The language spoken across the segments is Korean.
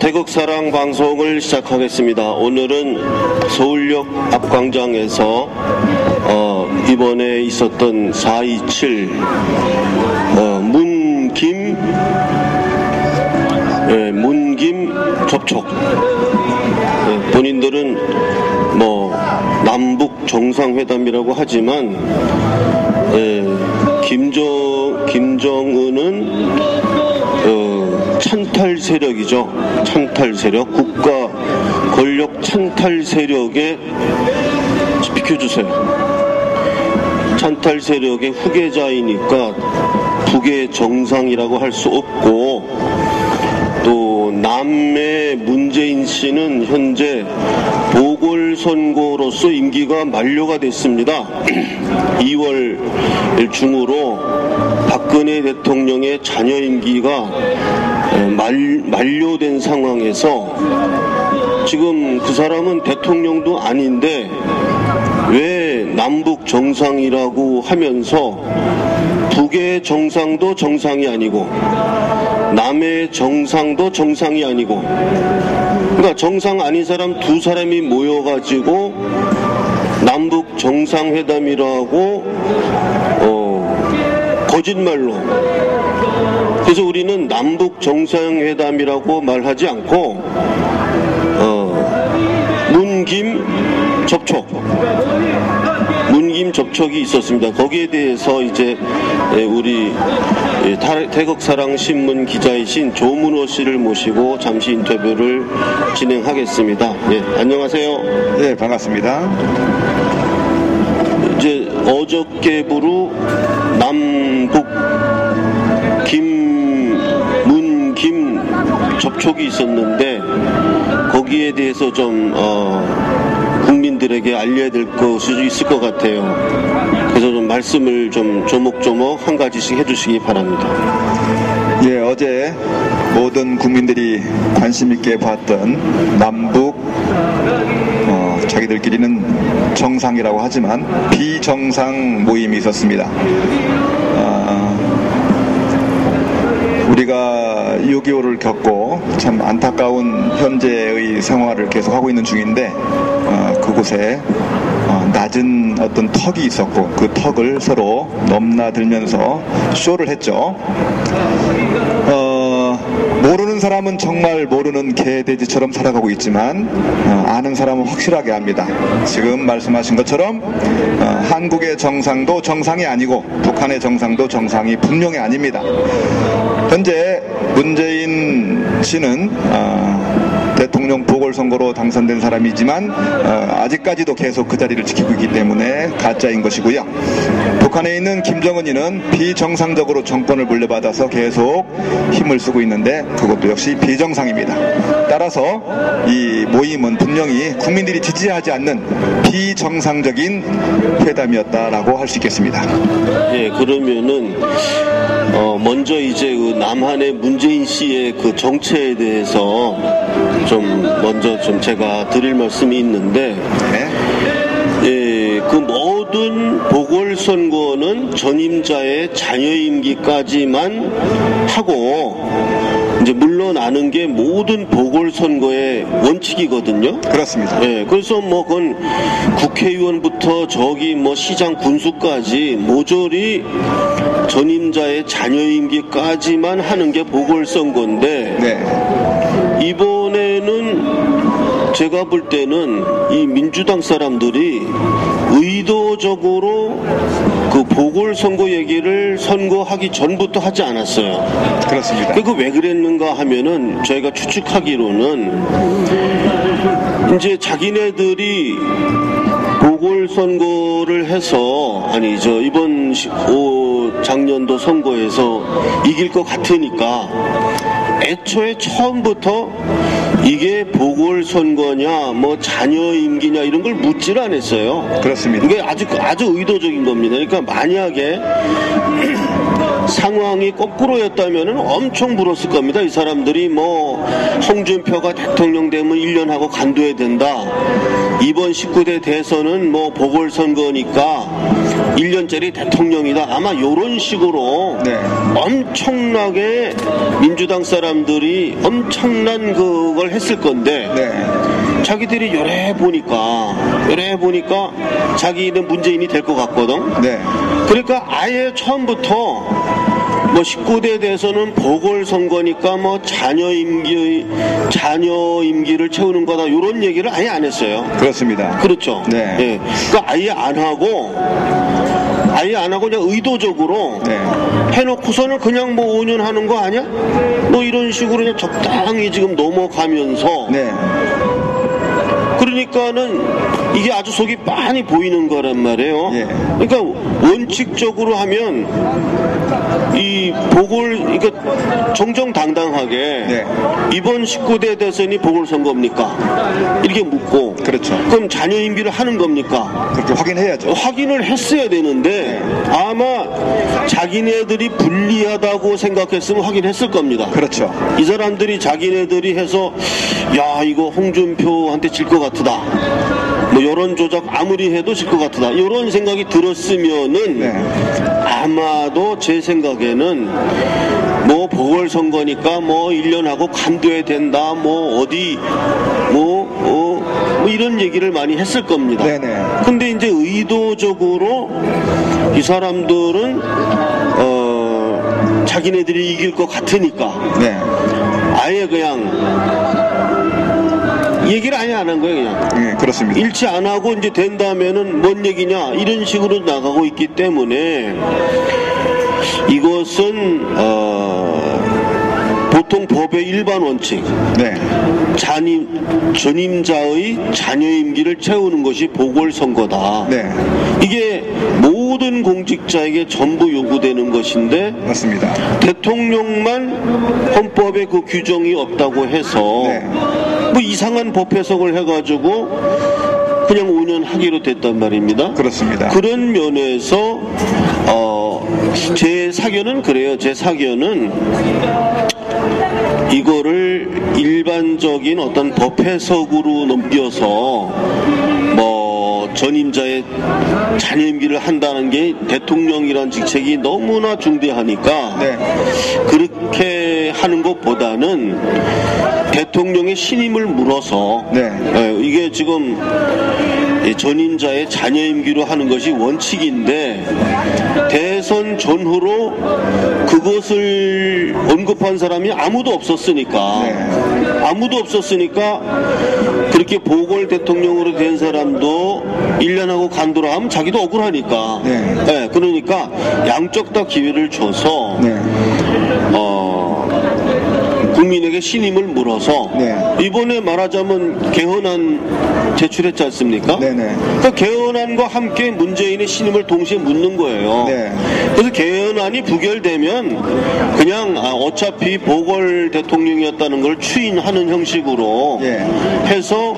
태극사랑 방송을 시작하겠습니다. 오늘은 서울역 앞광장에서 이번에 있었던 4.27 문김 접촉, 본인들은 남북 정상회담이라고 하지만 김정은은 찬탈 세력이죠. 찬탈 세력, 국가 권력 찬탈 세력에 비켜주세요. 찬탈 세력의 후계자이니까 북의 정상이라고 할 수 없고, 또 남의 문재인 씨는 현재 보궐선거로서 임기가 만료가 됐습니다. 2월 중으로 박근혜 대통령의 자녀 임기가 만료된 상황에서 지금 그 사람은 대통령도 아닌데 왜 남북 정상이라고 하면서 북의 정상도 정상이 아니고 남의 정상도 정상이 아니고, 그러니까 정상 아닌 사람 두 사람이 모여가지고 남북 정상회담이라고 거짓말로, 그래서 우리는 남북 정상회담이라고 말하지 않고 문김 접촉이 있었습니다. 거기에 대해서 이제 우리 태극사랑 신문 기자이신 조문호 씨를 모시고 잠시 인터뷰를 진행하겠습니다. 예, 안녕하세요. 네, 반갑습니다. 이제 어저께부로 남북 문김 접촉이 있었는데 거기에 대해서 좀 국민들에게 알려야 될 것이 있을 것 같아요. 그래서 좀 말씀을 좀 조목조목 한 가지씩 해주시기 바랍니다. 예, 어제 모든 국민들이 관심 있게 봤던 남북 자기들끼리는 정상이라고 하지만 비정상 모임이 있었습니다. 우리가 6.25를 겪고 참 안타까운 현재의 생활을 계속하고 있는 중인데 그곳에 낮은 어떤 턱이 있었고 그 턱을 서로 넘나들면서 쇼를 했죠. 모르는 사람은 정말 모르는 개돼지처럼 살아가고 있지만 아는 사람은 확실하게 압니다. 지금 말씀하신 것처럼 한국의 정상도 정상이 아니고 북한의 정상도 정상이 분명히 아닙니다. 현재 문재인 씨는 대통령 보궐선거로 당선된 사람이지만 아직까지도 계속 그 자리를 지키고 있기 때문에 가짜인 것이고요. 북한에 있는 김정은이는 비정상적으로 정권을 물려받아서 계속 힘을 쓰고 있는데 그것도 역시 비정상입니다. 따라서 이 모임은 분명히 국민들이 지지하지 않는 비정상적인 회담이었다라고 할 수 있겠습니다. 예, 그러면은 먼저 이제 그 남한의 문재인 씨의 그 정체에 대해서 먼저 제가 드릴 말씀이 있는데, 예, 그 모든 보궐선거는 전임자의 자녀 임기까지만 하고 이제 물러나는 게 모든 보궐선거의 원칙이거든요. 그렇습니다. 예, 그래서 그건 국회의원부터 시장 군수까지 모조리 전임자의 자녀 임기까지만 하는 게 보궐선거인데, 네. 이번에는 제가 볼 때는 이 민주당 사람들이 의도적으로 그 보궐선거 얘기를 선거하기 전부터 하지 않았어요. 그렇습니다. 그거 왜 그랬는가 하면은 저희가 추측하기로는 이제 자기네들이 보궐선거를 해서 이번 작년도 선거에서 이길 것 같으니까 애초에 처음부터 이게 보궐선거냐 자녀 임기냐 이런 걸 묻지를 않았어요. 그렇습니다. 이게 아주 의도적인 겁니다. 그러니까 만약에 상황이 거꾸로였다면 엄청 불었을 겁니다. 이 사람들이 뭐 홍준표가 대통령 되면 1년 하고 간두어야 된다. 이번 19대 대선은 뭐 보궐선거니까 1년짜리 대통령이다. 아마 이런 식으로 네. 엄청나게 민주당 사람들이 엄청난 그걸 했을 건데 네. 자기들이 요래 보니까 자기는 문재인이 될 것 같거든. 네. 그러니까 아예 처음부터 뭐 19대 대선은 보궐선거니까 뭐 자녀 임기를 채우는 거다 이런 얘기를 아예 안 했어요. 그렇습니다. 그렇죠. 네. 예. 그러니까 아예 안 하고 그냥 의도적으로 네. 해놓고서는 그냥 뭐 5년 하는 거 아니야? 뭐 이런 식으로 그냥 적당히 지금 넘어가면서 네. 그러니까는 이게 아주 속이 빤히 보이는 거란 말이에요. 예. 그러니까 원칙적으로 하면 이 그러니까 정정당당하게 네. 이번 19대 대선이 보궐선거입니까? 이렇게 묻고 그렇죠. 그럼 자녀 임기를 하는 겁니까? 그렇게 확인해야죠. 확인을 했어야 되는데 아마 자기네들이 불리하다고 생각했으면 확인했을 겁니다. 그렇죠. 이 사람들이 자기네들이 해서 야 이거 홍준표한테 질 것 같다. 뭐 여론조작 아무리 해도 질 것 같다. 이런 생각이 들었으면은 네. 아마도 제 생각에는 뭐 보궐선거니까 뭐 1년 하고 간두어야 된다. 뭐 어디 뭐 이런 얘기를 많이 했을 겁니다. 네네. 근데 이제 의도적으로 이 사람들은 자기네들이 이길 것 같으니까 네. 아예 그냥 얘기를 아예 안 한 거예요, 그냥. 네, 그렇습니다. 일치 안 하고 이제 된다면은 뭔 얘기냐 이런 식으로 나가고 있기 때문에 이것은 보통 법의 일반 원칙, 네. 전임자의 자녀 임기를 채우는 것이 보궐선거다. 네. 이게 모든 공직자에게 전부 요구되는 것인데 맞습니다. 대통령만 헌법에 그 규정이 없다고 해서 네. 뭐 이상한 법 해석을 해가지고 그냥 5년 하기로 됐단 말입니다. 그렇습니다. 그런 면에서 제 사견은 그래요. 제 사견은 이거를 일반적인 어떤 법 해석으로 넘겨서 뭐 전임자의 자녀 임기를 한다는 게 대통령이란 직책이 너무나 중대하니까 네. 그렇게 하는 것보다는 대통령의 신임을 물어서 네. 이게 지금 전임자의 자녀 임기로 하는 것이 원칙인데 대선 전후로 그것을 언급한 사람이 아무도 없었으니까 그렇게 보궐 대통령으로 된 사람도 1년하고 간두라 하면 자기도 억울하니까 그러니까 양쪽 다 기회를 줘서 국민에게 신임을 물어서 이번에 말하자면 개헌안 제출했지 않습니까? 그 개헌안과 함께 문재인의 신임을 동시에 묻는 거예요. 그래서 개헌안이 부결되면 그냥 어차피 보궐 대통령이었다는 걸 추인하는 형식으로 해서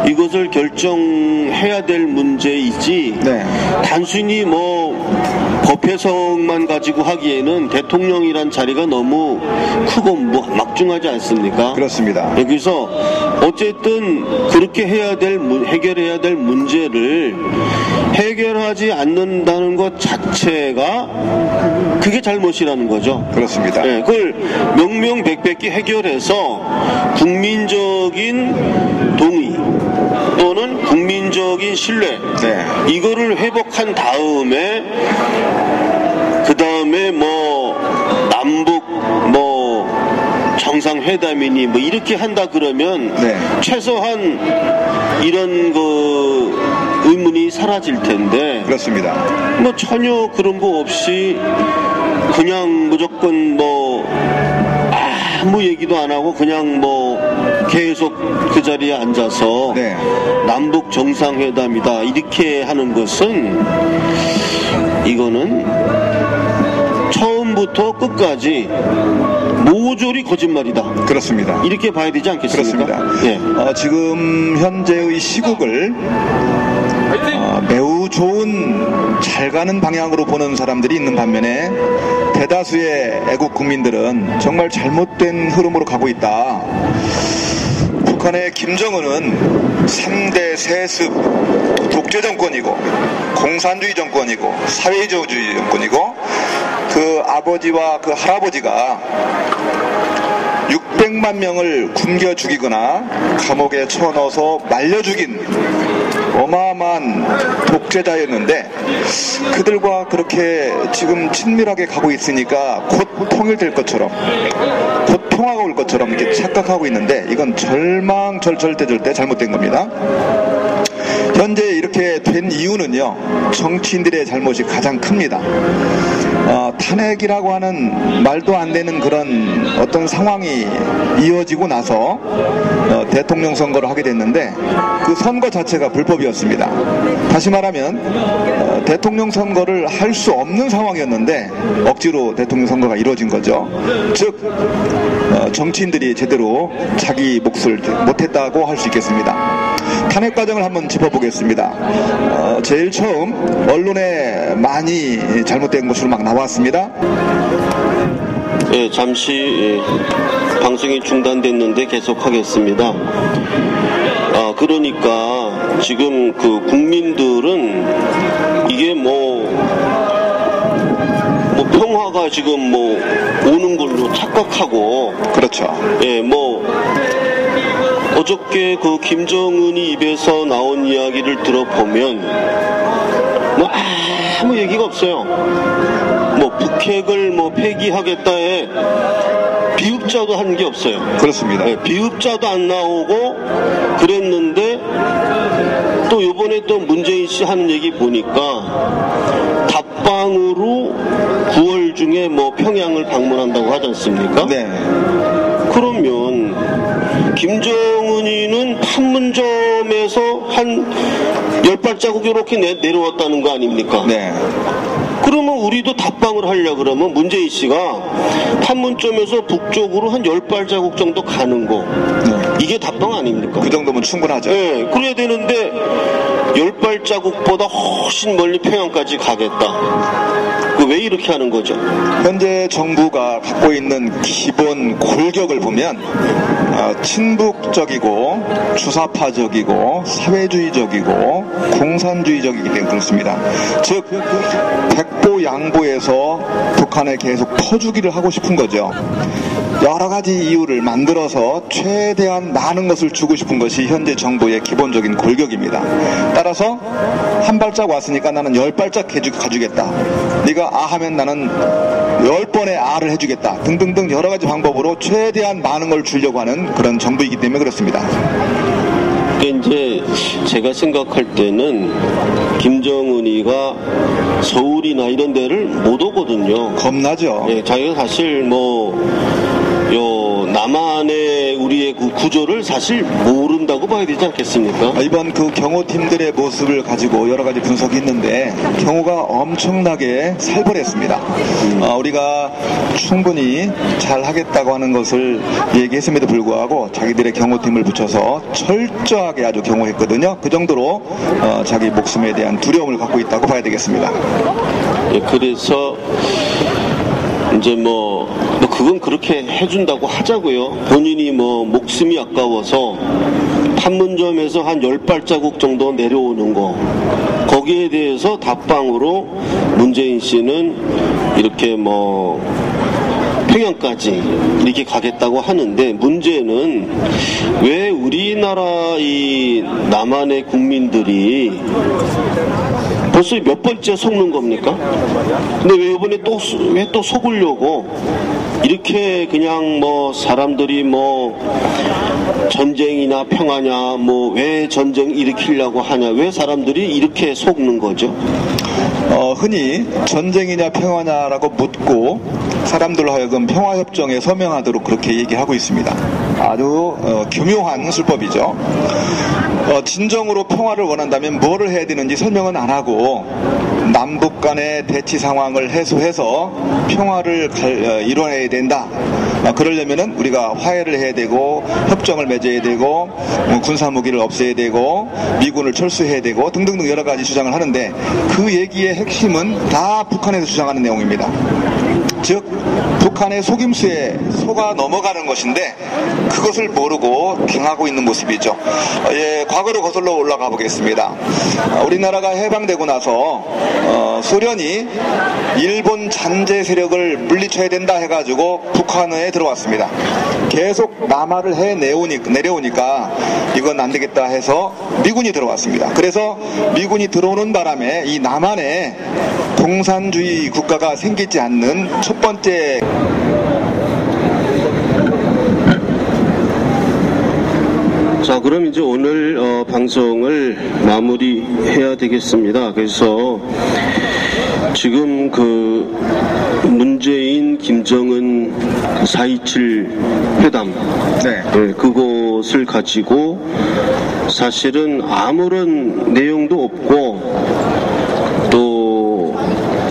이것을 결정해야 될 문제이지 단순히 뭐 법 해석만 가지고 하기에는 대통령이란 자리가 너무 크고 막중하지 않습니까? 그렇습니다. 여기서 어쨌든 그렇게 해결해야 될 문제를 해결하지 않는다는 것 자체가 그게 잘못이라는 거죠. 그렇습니다. 그걸 명명백백히 해결해서 국민적인 동의 또는 국민적인 신뢰 이거를 회복한 다음에 그 다음에 뭐 남북 뭐 정상회담이니 뭐 이렇게 한다 그러면 최소한 이런 그 의문이 사라질 텐데 그렇습니다. 뭐 전혀 그런 거 없이 그냥 무조건 뭐 아무 얘기도 안 하고 그냥 뭐 계속 그 자리에 앉아서 남북 정상회담이다 이렇게 하는 것은 이거는 처음부터 끝까지 모조리 거짓말이다. 그렇습니다. 이렇게 봐야 되지 않겠습니까? 그렇습니다. 지금 현재의 시국을 매우 좋은 잘 가는 방향으로 보는 사람들이 있는 반면에 대다수의 애국 국민들은 정말 잘못된 흐름으로 가고 있다. 북한의 김정은은 3대 세습 독재 정권이고 공산주의 정권이고 사회주의 정권이고 그 아버지와 그 할아버지가 600만 명을 굶겨 죽이거나 감옥에 쳐넣어서 말려 죽인 어마어마한 독재자였는데 그들과 그렇게 지금 친밀하게 가고 있으니까 곧 통일될 것처럼 곧 평화가 올 것처럼 이렇게 착각하고 있는데 이건 절대 잘못된 겁니다. 현재 이렇게 된 이유는요, 정치인들의 잘못이 가장 큽니다. 탄핵이라고 하는 말도 안 되는 그런 어떤 상황이 이어지고 나서 대통령 선거를 하게 됐는데 그 선거 자체가 불법이었습니다. 다시 말하면 대통령 선거를 할 수 없는 상황이었는데 억지로 대통령 선거가 이루어진 거죠. 즉 정치인들이 제대로 자기 몫을 못했다고 할 수 있겠습니다. 탄핵 과정을 한번 짚어보겠습니다. 제일 처음 언론에 많이 잘못된 것으로 막 나왔습니다. 예, 잠시 방송이 중단됐는데 계속하겠습니다. 그러니까 지금 그 국민들은 이게 평화가 지금 오는 걸로 착각하고 그렇죠. 예, 어저께 그 김정은이 입에서 나온 이야기를 들어보면 아무 얘기가 없어요. 북핵을 폐기하겠다에 비읍자도 한 게 없어요. 그렇습니다. 네, 비읍자도 안 나오고 그랬는데 또 요번에 또 문재인 씨 하는 얘기 보니까 답방으로 9월 중에 평양을 방문한다고 하지 않습니까? 네. 그러면 김정은이는 판문점에서 한 10발자국 이렇게 내려왔다는 거 아닙니까? 네. 그러면 우리도 답방을 하려고 그러면 문재인 씨가 판문점에서 북쪽으로 한 10발자국 정도 가는 거. 네. 이게 답방 아닙니까? 그 정도면 충분하죠. 네, 그래야 되는데 10발자국보다 훨씬 멀리 평양까지 가겠다. 왜 이렇게 하는 거죠? 현재 정부가 갖고 있는 기본 골격을 보면 친북적이고 주사파적이고 사회주의적이고 공산주의적이기 때문에 그렇습니다. 즉 백보 양보해서 북한에 계속 퍼주기를 하고 싶은 거죠. 여러 가지 이유를 만들어서 최대한 많은 것을 주고 싶은 것이 현재 정부의 기본적인 골격입니다. 따라서 한 발짝 왔으니까 나는 10발짝 가주겠다. 네가 아 하면 나는 10번의 아를 해주겠다. 등등등 여러 가지 방법으로 최대한 많은 걸 주려고 하는 그런 정부이기 때문에 그렇습니다. 이제 제가 생각할 때는 김정은이가 서울이나 이런 데를 못 오거든요. 겁나죠. 예, 자기가 사실 남한의 우리의 그 구조를 사실 모른다고 봐야 되지 않겠습니까? 이번 그 경호팀들의 모습을 가지고 여러 가지 분석이 있는데 경호가 엄청나게 살벌했습니다. 우리가 충분히 잘 하겠다고 하는 것을 얘기했음에도 불구하고 자기들의 경호팀을 붙여서 철저하게 아주 경호했거든요. 그 정도로 자기 목숨에 대한 두려움을 갖고 있다고 봐야 되겠습니다. 예, 그래서 이제 그건 그렇게 해준다고 하자고요. 본인이 목숨이 아까워서 판문점에서 한 10발자국 정도 내려오는 거, 거기에 대해서 답방으로 문재인 씨는 이렇게 평양까지 이렇게 가겠다고 하는데, 문제는 왜 우리나라 이 남한의 국민들이 벌써 몇 번째 속는 겁니까? 근데 왜 이번에 왜 또 속으려고 이렇게 그냥 사람들이 전쟁이나 평화냐 왜 전쟁 일으키려고 하냐, 왜 사람들이 이렇게 속는 거죠? 흔히 전쟁이냐 평화냐라고 묻고 사람들로 하여금 평화협정에 서명하도록 그렇게 얘기하고 있습니다. 아주 교묘한 술법이죠. 진정으로 평화를 원한다면 뭐를 해야 되는지 설명은 안 하고 남북 간의 대치 상황을 해소해서 평화를 이뤄내야 된다. 그러려면은 우리가 화해를 해야 되고 협정을 맺어야 되고 군사무기를 없애야 되고 미군을 철수해야 되고 등등등 여러 가지 주장을 하는데 그 얘기의 핵심은 다 북한에서 주장하는 내용입니다. 즉 북한의 속임수에 속아 넘어가는 것인데 그것을 모르고 당하고 있는 모습이죠. 과거로 거슬러 올라가 보겠습니다. 우리나라가 해방되고 나서 소련이 일본 잔재 세력을 물리쳐야 된다 해가지고 북한에 들어왔습니다. 계속 남하를 내려오니까 이건 안 되겠다 해서 미군이 들어왔습니다. 그래서 미군이 들어오는 바람에 이 남한에 공산주의 국가가 생기지 않는 첫 번째 자, 그럼 이제 오늘 방송을 마무리해야 되겠습니다. 그래서 지금 그 문재인, 김정은 4.27 회담, 그것을 가지고 사실은 아무런 내용도 없고 또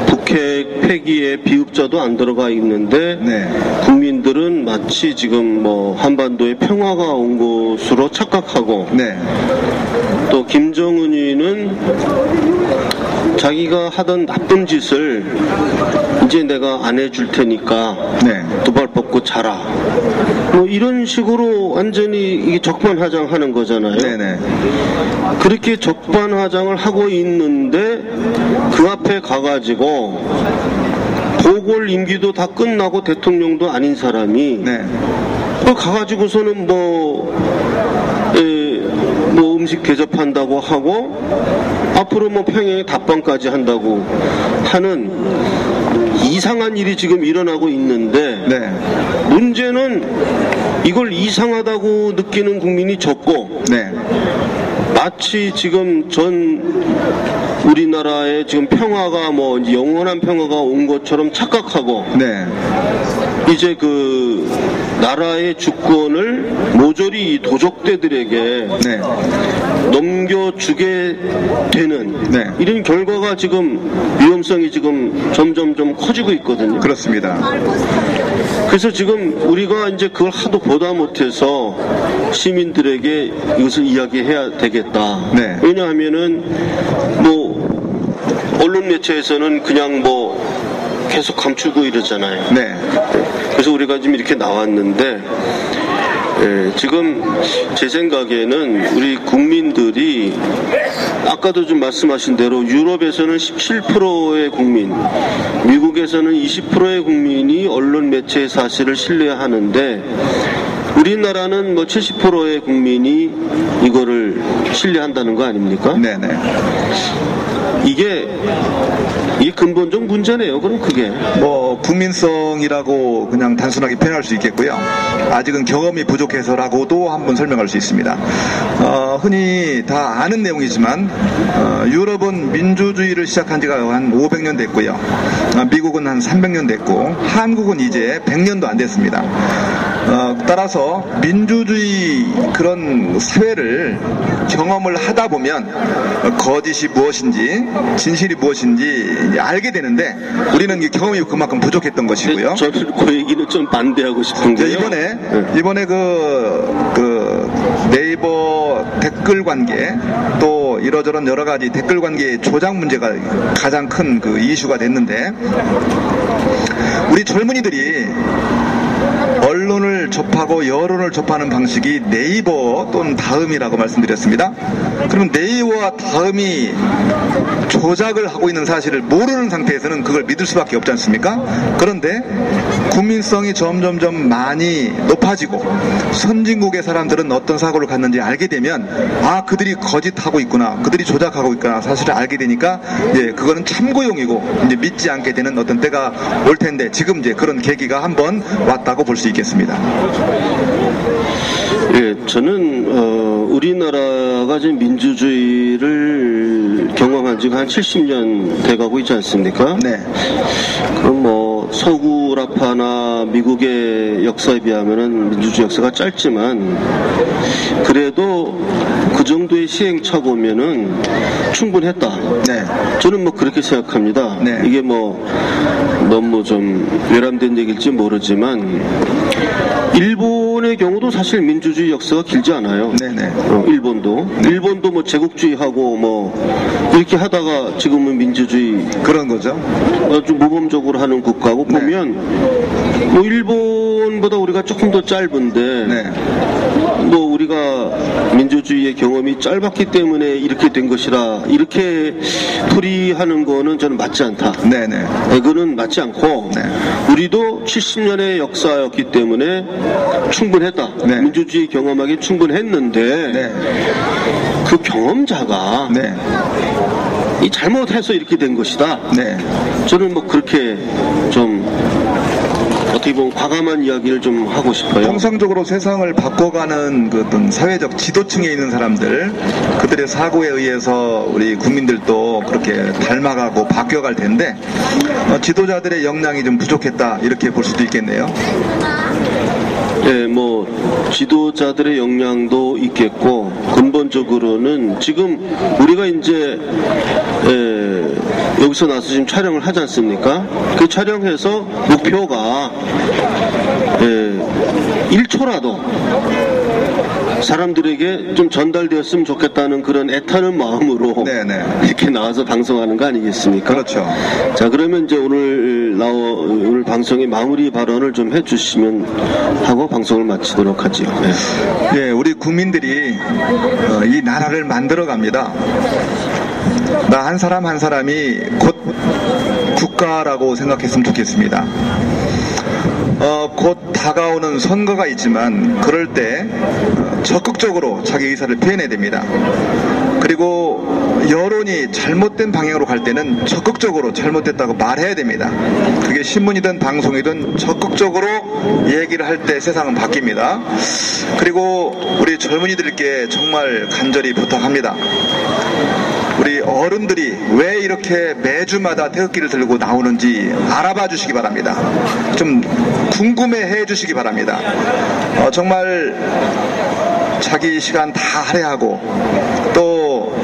북핵 폐기에 비읍자도 안 들어가 있는데 국민들은 마치 지금 뭐 한반도에 평화가 온 것으로 착각하고 또 김정은이는 자기가 하던 나쁜 짓을 이제 내가 안 해줄 테니까 두 발 뻗고 자라. 뭐 이런 식으로 완전히 이게 적반하장하는 거잖아요. 그렇게 적반하장을 하고 있는데 그 앞에 가가지고 보궐 임기도 다 끝나고 대통령도 아닌 사람이 가가지고서는 뭐 음식 대접한다고 하고 앞으로 뭐 평양에 답방까지 한다고 하는 이상한 일이 지금 일어나고 있는데 문제는 이걸 이상하다고 느끼는 국민이 적고 마치 지금 전 우리나라의 지금 평화가 뭐 이제 영원한 평화가 온 것처럼 착각하고 이제 그 나라의 주권을 모조리 도적대들에게 넘겨주게 되는 이런 결과가 지금 위험성이 지금 점점 좀 커지고 있거든요. 그렇습니다. 그래서 지금 우리가 이제 그걸 하도 보다 못해서 시민들에게 이것을 이야기해야 되겠다. 왜냐하면은 뭐 언론 매체에서는 그냥 뭐 계속 감추고 이러잖아요. 그래서 우리가 지금 이렇게 나왔는데 지금 제 생각에는 우리 국민들이 아까도 좀 말씀하신 대로 유럽에서는 17%의 국민, 미국에서는 20%의 국민이 언론 매체의 사실을 신뢰하는데 우리나라는 뭐 70%의 국민이 이거를 신뢰한다는 거 아닙니까? 이게 근본적 문제네요. 그럼 그게 뭐 국민성이라고 그냥 단순하게 표현할 수 있겠고요. 아직은 경험이 부족해서라고도 한번 설명할 수 있습니다. 흔히 다 아는 내용이지만 유럽은 민주주의를 시작한 지가 한 500년 됐고요. 미국은 한 300년 됐고 한국은 이제 100년도 안 됐습니다. 따라서 민주주의 그런 사회를 경험을 하다 보면 거짓이 무엇인지 진실이 무엇인지 알게 되는데 우리는 경험이 그만큼 부족했던 것이고요. 저는 그 얘기는 좀 반대하고 싶은데요. 이번에 그 네이버 댓글 관계 또 이러저런 여러 가지 댓글 관계의 조작 문제가 가장 큰 그 이슈가 됐는데 우리 젊은이들이 언론을 접하고 여론을 접하는 방식이 네이버 또는 다음이라고 말씀드렸습니다. 그러면 네이버와 다음이 조작을 하고 있는 사실을 모르는 상태에서는 그걸 믿을 수밖에 없지 않습니까? 그런데 국민성이 점점점 많이 높아지고 선진국의 사람들은 어떤 사고를 갖는지 알게 되면 그들이 거짓하고 있구나, 그들이 조작하고 있구나 사실을 알게 되니까 그거는 참고용이고 이제 믿지 않게 되는 어떤 때가 올 텐데 지금 이제 그런 계기가 한번 왔다고 볼 수 있겠습니다. 저는 우리나라가 지금 민주주의를 경험한 지가 한 70년 돼가고 있지 않습니까? 그럼 뭐 서구라파나 미국의 역사에 비하면은 민주주의 역사가 짧지만 그래도 그 정도의 시행착오면은 충분했다. 네. 저는 뭐 그렇게 생각합니다. 네. 이게 뭐 너무 좀 외람된 얘기일지 모르지만 일본의 경우도 사실 민주주의 역사가 길지 않아요. 네네. 일본도 뭐 제국주의하고 뭐 이렇게 하다가 지금은 민주주의 그런 거죠. 아주 모범적으로 하는 국가고 네. 보면 뭐 일본보다 우리가 조금 더 짧은데 네. 뭐 우리가 민주주의의 경험이 짧았기 때문에 이렇게 된 것이라 이렇게 풀이하는 거는 저는 맞지 않다. 네네. 그거는 맞지 않고 네. 우리도 70년의 역사였기 때문에 충분했다. 네. 민주주의 경험하기 충분했는데 네. 그 경험자가 네. 이 잘못해서 이렇게 된 것이다. 네. 저는 뭐 그렇게 좀 어떻게 보면 과감한 이야기를 좀 하고 싶어요. 통상적으로 세상을 바꿔가는 그 어떤 사회적 지도층에 있는 사람들, 그들의 사고에 의해서 우리 국민들도 그렇게 닮아가고 바뀌어갈 텐데 지도자들의 역량이 좀 부족했다 이렇게 볼 수도 있겠네요. 네, 뭐 지도자들의 역량도 있겠고 근본적으로는 지금 우리가 이제 여기서 나서 지금 촬영을 하지 않습니까? 그 촬영해서 목표가 1초라도 사람들에게 좀 전달되었으면 좋겠다는 그런 애타는 마음으로 네네. 이렇게 나와서 방송하는 거 아니겠습니까? 그렇죠. 자, 그러면 이제 오늘 방송의 마무리 발언을 좀 해주시면 하고 방송을 마치도록 하지요. 네. 예, 우리 국민들이 이 나라를 만들어 갑니다. 나 한 사람 한 사람이 곧 국가라고 생각했으면 좋겠습니다. 곧 다가오는 선거가 있지만 그럴 때 적극적으로 자기 의사를 표현해야 됩니다. 그리고 여론이 잘못된 방향으로 갈 때는 적극적으로 잘못됐다고 말해야 됩니다. 그게 신문이든 방송이든 적극적으로 얘기를 할 때 세상은 바뀝니다. 그리고 우리 젊은이들께 정말 간절히 부탁합니다. 우리 어른들이 왜 이렇게 매주마다 태극기를 들고 나오는지 알아봐 주시기 바랍니다. 좀 궁금해해 주시기 바랍니다. 정말 자기 시간 다 할애하고 또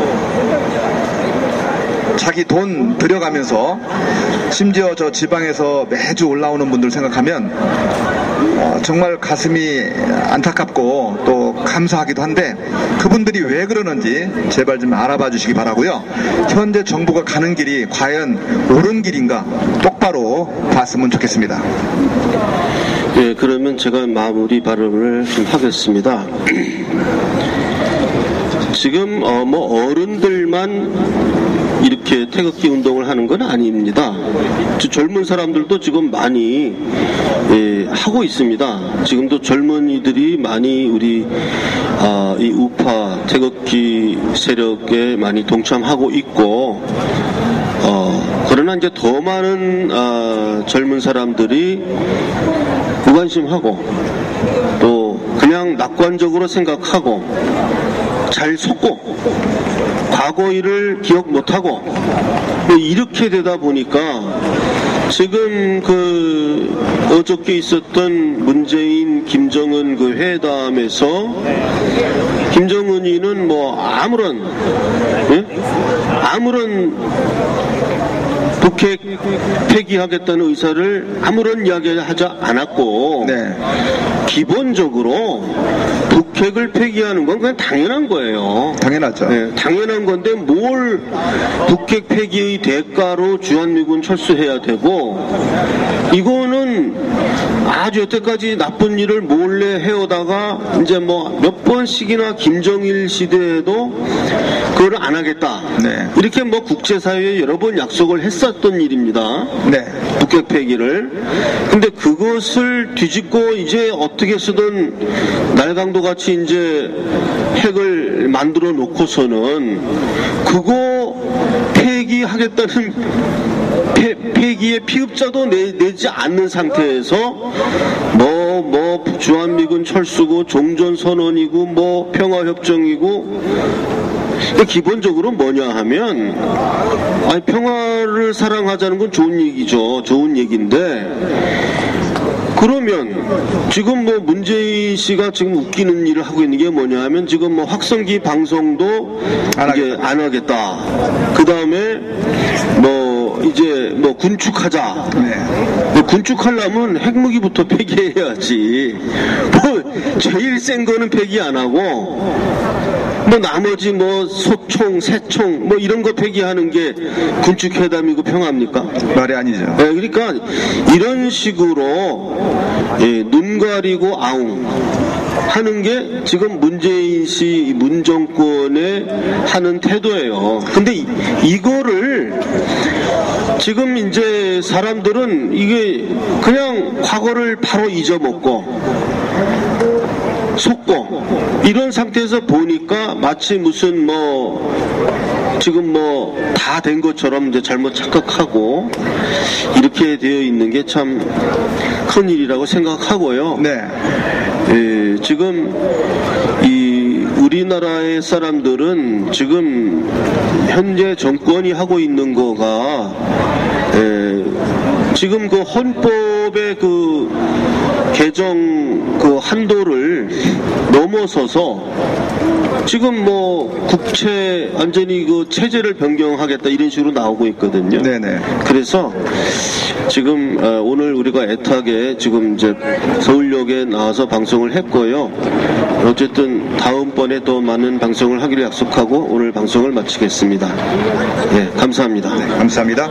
자기 돈 들여가면서 심지어 저 지방에서 매주 올라오는 분들 생각하면 정말 가슴이 안타깝고 또 감사하기도 한데 그분들이 왜 그러는지 제발 좀 알아봐 주시기 바라고요. 현재 정부가 가는 길이 과연 옳은 길인가 똑바로 봤으면 좋겠습니다. 네, 그러면 제가 마무리 발언을 좀 하겠습니다. 지금 뭐 어른들만 이렇게 태극기 운동을 하는 건 아닙니다. 젊은 사람들도 지금 많이 하고 있습니다. 지금도 젊은이들이 많이 우리 이 우파 태극기 세력에 많이 동참하고 있고 그러나 이제 더 많은 젊은 사람들이 무관심하고 또 그냥 낙관적으로 생각하고 잘 속고 과거 일을 기억 못하고 이렇게 되다 보니까 지금 어저께 있었던 문재인 김정은 그 회담에서 김정은이는 뭐 아무런 북핵 폐기하겠다는 의사를 아무런 이야기를 하지 않았고 네. 기본적으로 북핵을 폐기하는 건 그냥 당연한 거예요. 당연하죠. 네, 당연한 건데 뭘 북핵 폐기의 대가로 주한미군 철수해야 되고 이거는 아주 여태까지 나쁜 일을 몰래 해오다가 이제 뭐 몇 번씩이나 김정일 시대에도 그걸 안 하겠다. 네. 이렇게 뭐 국제사회에 여러 번 약속을 했었던 일입니다. 네. 북핵 폐기를. 근데 그것을 뒤집고 이제 어떻게 쓰든 날강도 같이 이제 핵을 만들어 놓고서는 그거 폐기하겠다는 폐기의 피읍자도 내지 않는 상태에서 뭐 주한미군 철수고 종전선언이고 뭐 평화협정이고 기본적으로 뭐냐 하면 아니, 평화를 사랑하자는 건 좋은 얘기죠. 좋은 얘기인데, 그러면 지금 뭐 문재인 씨가 지금 웃기는 일을 하고 있는 게 뭐냐 하면 지금 뭐 확성기 방송도 이제 안 하겠다. 그 다음에 뭐 이제 뭐 군축하자. 뭐 군축하려면 핵무기부터 폐기해야지. 뭐 제일 센 거는 폐기 안 하고 뭐 나머지 뭐 소총, 새총 뭐 이런 거 폐기하는 게 군축회담이고 평화입니까? 말이 아니죠. 네, 그러니까 이런 식으로 눈 가리고 아웅 하는 게 지금 문재인 씨 문정권의 하는 태도예요. 근데 이거를 지금 이제 사람들은 이게 그냥 과거를 바로 잊어먹고 속고 이런 상태에서 보니까 마치 무슨 뭐 지금 뭐 다 된 것처럼 이제 잘못 착각하고 이렇게 되어 있는 게 참 큰일이라고 생각하고요. 네. 지금 이 우리나라의 사람들은 지금 현재 정권이 하고 있는 거가 지금 그 헌법의 그 개정 그 한도를 넘어서서 지금 뭐 국채 완전히 그 체제를 변경하겠다 이런 식으로 나오고 있거든요. 네네. 그래서 지금 오늘 우리가 애타게 지금 이제 서울역에 나와서 방송을 했고요. 어쨌든 다음번에 더 많은 방송을 하기로 약속하고 오늘 방송을 마치겠습니다. 네, 감사합니다. 네, 감사합니다.